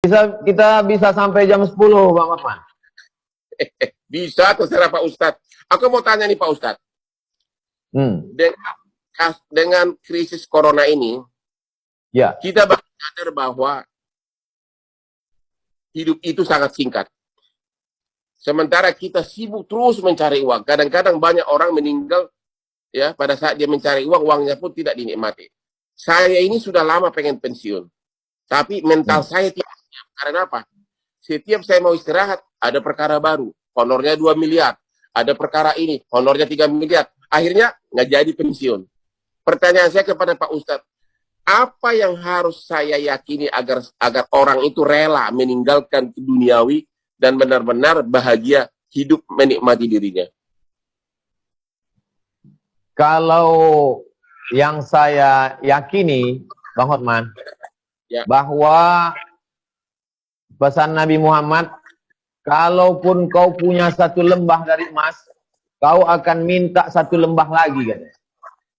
Kita bisa sampai jam 10, Bang Hotman. Bisa, terserah Pak Ustadz. Aku mau tanya nih Pak Ustadz. Dengan krisis corona ini, ya, kita sadar bahwa hidup itu sangat singkat. Sementara kita sibuk terus mencari uang. Kadang-kadang banyak orang meninggal ya pada saat dia mencari uang, uangnya pun tidak dinikmati. Saya ini sudah lama pengen pensiun. Tapi mental saya tidak siap. Karena apa? Setiap saya mau istirahat, ada perkara baru. Honornya 2 miliar. Ada perkara ini, honornya 3 miliar. Akhirnya nggak jadi pensiun. Pertanyaan saya kepada Pak Ustadz, apa yang harus saya yakini agar orang itu rela meninggalkan duniawi dan benar-benar bahagia hidup menikmati dirinya? Kalau yang saya yakini, Bang Hotman, ya, bahwa pesan Nabi Muhammad, kalaupun kau punya satu lembah dari emas, kau akan minta satu lembah lagi, kan?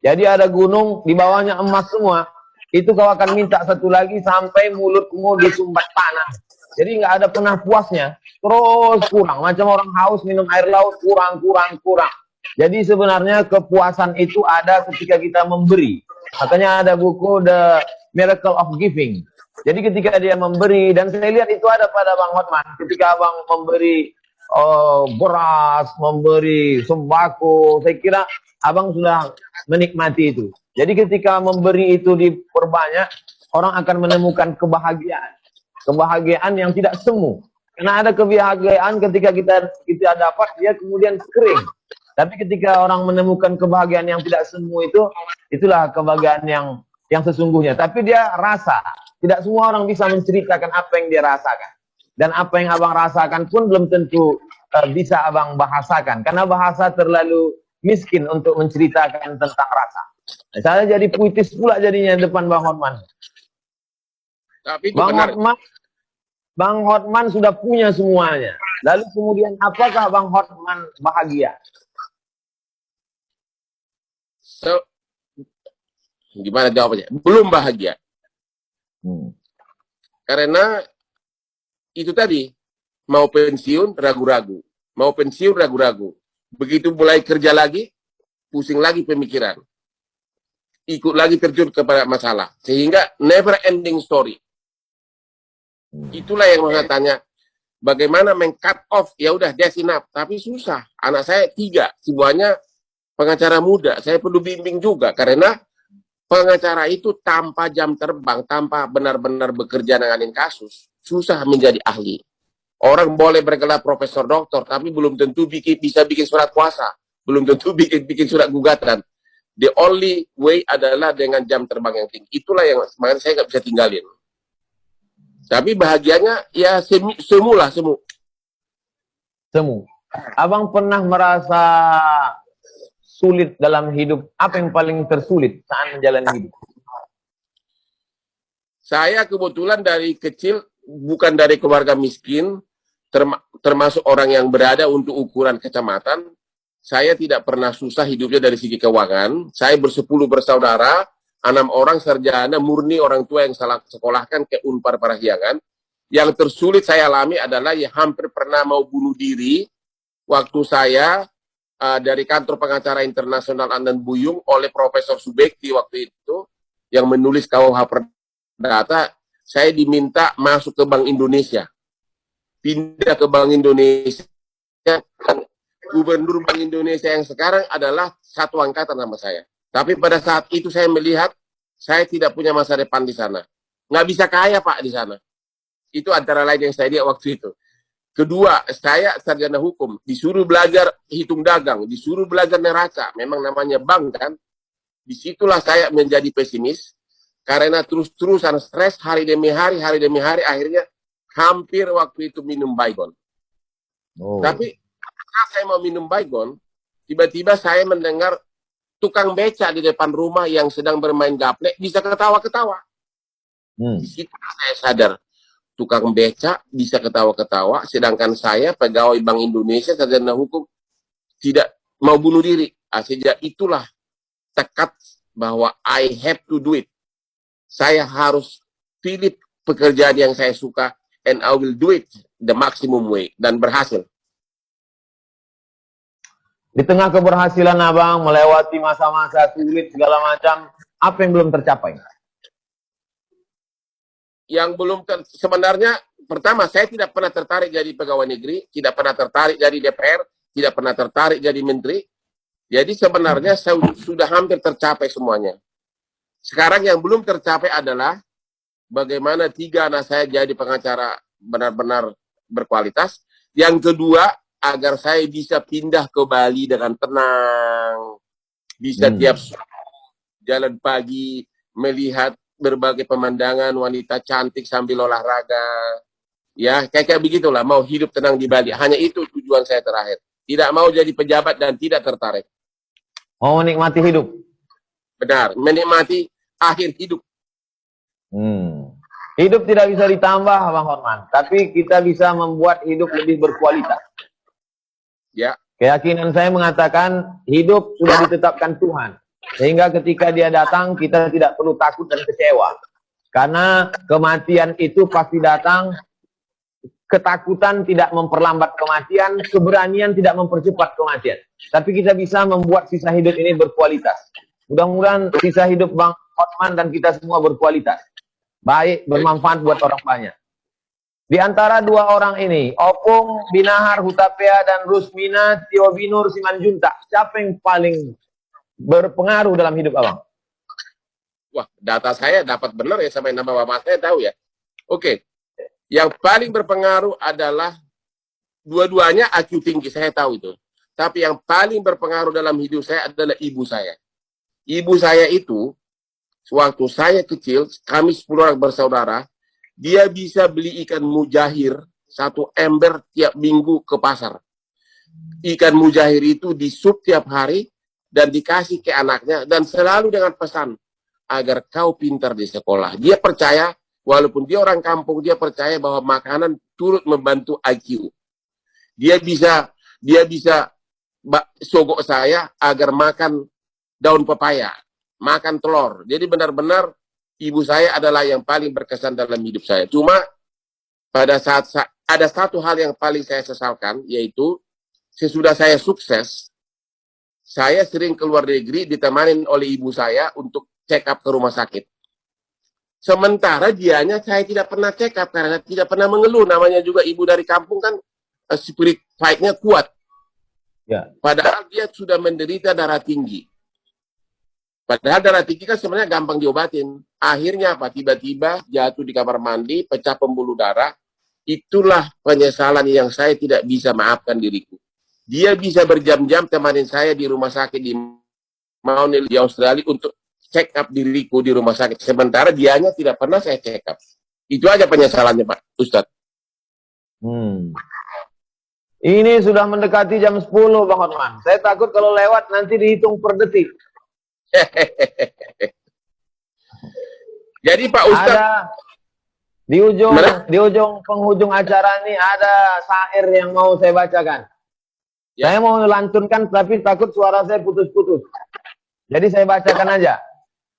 Jadi ada gunung, di bawahnya emas semua, itu kau akan minta satu lagi sampai mulutmu disumbat tanah. Jadi nggak ada pernah puasnya, terus kurang. Macam orang haus minum air laut, kurang. Jadi sebenarnya kepuasan itu ada ketika kita memberi. Makanya ada buku The Miracle of Giving. Jadi ketika dia memberi, dan saya lihat itu ada pada Bang Hotman, ketika Abang memberi beras, memberi sembako, saya kira Abang sudah menikmati itu. Jadi ketika memberi itu diperbanyak, orang akan menemukan kebahagiaan. Kebahagiaan yang tidak semu. Karena ada kebahagiaan ketika kita dapat, dia kemudian kering. Tapi ketika orang menemukan kebahagiaan yang tidak semu itu, itulah kebahagiaan yang sesungguhnya. Tapi dia rasa. Tidak semua orang bisa menceritakan apa yang dia rasakan. Dan apa yang Abang rasakan pun belum tentu bisa Abang bahasakan. Karena bahasa terlalu miskin untuk menceritakan tentang rasa. Saya jadi puitis pula jadinya depan Bang Hotman. Tapi Bang Hotman sudah punya semuanya. Lalu kemudian apakah Bang Hotman bahagia? Gimana jawabannya? Belum bahagia. Karena itu tadi, mau pensiun ragu-ragu. Mau pensiun ragu-ragu. Begitu mulai kerja lagi, pusing lagi pemikiran. Ikut lagi terjun kepada masalah. Sehingga never ending story. Itulah yang saya tanya. Bagaimana meng-cut off? Ya udah, that's enough. Tapi susah. Anak saya 3. Semuanya pengacara muda. Saya perlu bimbing juga. Karena pengacara itu tanpa jam terbang, tanpa benar-benar bekerja nanganin kasus, susah menjadi ahli. Orang boleh bergelar profesor doktor, tapi belum tentu bisa bikin surat kuasa. Belum tentu bikin surat gugatan. The only way adalah dengan jam terbang yang tinggi. Itulah yang semangat saya nggak bisa tinggalin. Tapi bahagianya ya semu. Abang pernah merasa sulit dalam hidup? Apa yang paling tersulit saat menjalani hidup? Saya kebetulan dari kecil bukan dari keluarga miskin, termasuk orang yang berada untuk ukuran kecamatan. Saya tidak pernah susah hidupnya dari segi keuangan. Saya bersepuluh bersaudara, 6 orang sarjana murni orang tua yang salah sekolahkan ke Unpar Parahyangan. Yang tersulit saya alami adalah ya hampir pernah mau bunuh diri waktu saya dari kantor pengacara internasional Andan Buyung oleh Profesor Subekti waktu itu yang menulis KUH Perdata. Saya diminta masuk ke Bank Indonesia, pindah ke Bank Indonesia. Gubernur Bank Indonesia yang sekarang adalah satu angkatan sama saya. Tapi pada saat itu saya melihat saya tidak punya masa depan di sana. Nggak bisa kaya Pak di sana. Itu antara lain yang saya lihat waktu itu. Kedua, saya sarjana hukum, disuruh belajar hitung dagang, disuruh belajar neraca, memang namanya bank kan. Disitulah saya menjadi pesimis, karena terus-terusan stres hari demi hari, akhirnya hampir waktu itu minum baygon. Tapi ketika saya mau minum baygon, tiba-tiba saya mendengar tukang beca di depan rumah yang sedang bermain gaplek, bisa ketawa-ketawa. Di situ saya sadar, tukang beca bisa ketawa-ketawa, sedangkan saya pegawai Bank Indonesia sarjana hukum tidak mau bunuh diri. Sejak itulah tekad bahwa I have to do it. Saya harus pilih pekerjaan yang saya suka, and I will do it the maximum way, dan berhasil. Di tengah keberhasilan Abang melewati masa-masa sulit segala macam, apa yang belum tercapai? Yang belum sebenarnya, pertama, saya tidak pernah tertarik jadi pegawai negeri, tidak pernah tertarik jadi DPR, tidak pernah tertarik jadi menteri. Jadi sebenarnya saya sudah hampir tercapai semuanya. Sekarang yang belum tercapai adalah bagaimana 3 anak saya jadi pengacara benar-benar berkualitas. Yang kedua, agar saya bisa pindah ke Bali dengan tenang. Bisa tiap jalan pagi, melihat berbagai pemandangan, wanita cantik sambil olahraga. Ya, kayak begitulah, mau hidup tenang di Bali. Hanya itu tujuan saya terakhir. Tidak mau jadi pejabat dan tidak tertarik. Mau menikmati hidup? Benar, menikmati akhir hidup. Hidup tidak bisa ditambah, Bang Hotman. Tapi kita bisa membuat hidup lebih berkualitas. Ya. Keyakinan saya mengatakan hidup sudah ditetapkan Tuhan. Sehingga ketika dia datang, kita tidak perlu takut dan kecewa. Karena kematian itu pasti datang. Ketakutan tidak memperlambat kematian, keberanian tidak mempercepat kematian. Tapi kita bisa membuat sisa hidup ini berkualitas. Mudah-mudahan sisa hidup Bang Hotman dan kita semua berkualitas. Baik, bermanfaat buat orang banyak. Di antara 2 orang ini, Opung Binahar Hutapea dan Rusmina Tiobinur Simanjuntak, siapa yang paling berpengaruh dalam hidup Abang? Wah, data saya dapat benar ya, sampai nama bapak saya tahu ya. Oke. Yang paling berpengaruh adalah dua-duanya IQ tinggi, saya tahu itu. Tapi yang paling berpengaruh dalam hidup saya adalah ibu saya. Ibu saya itu, waktu saya kecil, kami 10 orang bersaudara, dia bisa beli ikan mujahir 1 ember tiap minggu ke pasar. Ikan mujahir itu disup tiap hari dan dikasih ke anaknya, dan selalu dengan pesan agar kau pintar di sekolah. Dia percaya, walaupun dia orang kampung, dia percaya bahwa makanan turut membantu IQ. Dia bisa sogok saya agar makan daun pepaya, makan telur. Jadi benar-benar ibu saya adalah yang paling berkesan dalam hidup saya. Cuma pada saat ada satu hal yang paling saya sesalkan, yaitu sesudah saya sukses, saya sering keluar negeri ditemani oleh ibu saya untuk check up ke rumah sakit. Sementara dianya saya tidak pernah check up karena tidak pernah mengeluh. Namanya juga ibu dari kampung kan, spirit fight-nya kuat. Ya. Padahal dia sudah menderita darah tinggi. Padahal darah tinggi kan sebenarnya gampang diobatin. Akhirnya apa? Tiba-tiba jatuh di kamar mandi, pecah pembuluh darah. Itulah penyesalan yang saya tidak bisa maafkan diriku. Dia bisa berjam-jam temanin saya di rumah sakit di Mount Elizabeth di Australia untuk check up diriku di rumah sakit. Sementara dianya tidak pernah saya check up. Itu aja penyesalannya, Pak Ustadz. Ini sudah mendekati jam 10, Bang Hotman. Saya takut kalau lewat nanti dihitung per detik. Jadi Pak Ustadz, ada di ujung penghujung acara ini ada syair yang mau saya bacakan. Ya. Saya mau lantunkan tapi takut suara saya putus-putus. Jadi saya bacakan aja.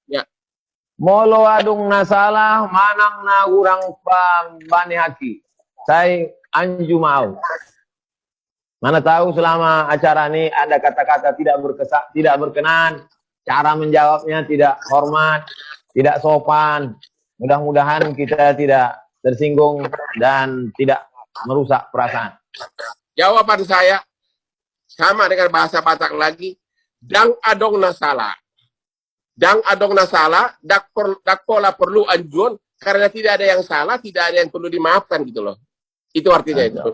Ya. Molo adung nasalah manang na urang bani haki. Saya anju mau. Mana tahu selama acara ini ada kata-kata tidak berkenan, cara menjawabnya tidak hormat, tidak sopan. Mudah-mudahan kita tidak tersinggung dan tidak merusak perasaan. Jawaban saya sama dengan bahasa Batak lagi, dang adong nasala. Dang adong nasala, dak pola perlu anjuan, karena tidak ada yang salah, tidak ada yang perlu dimaafkan gitu loh. Itu artinya itu.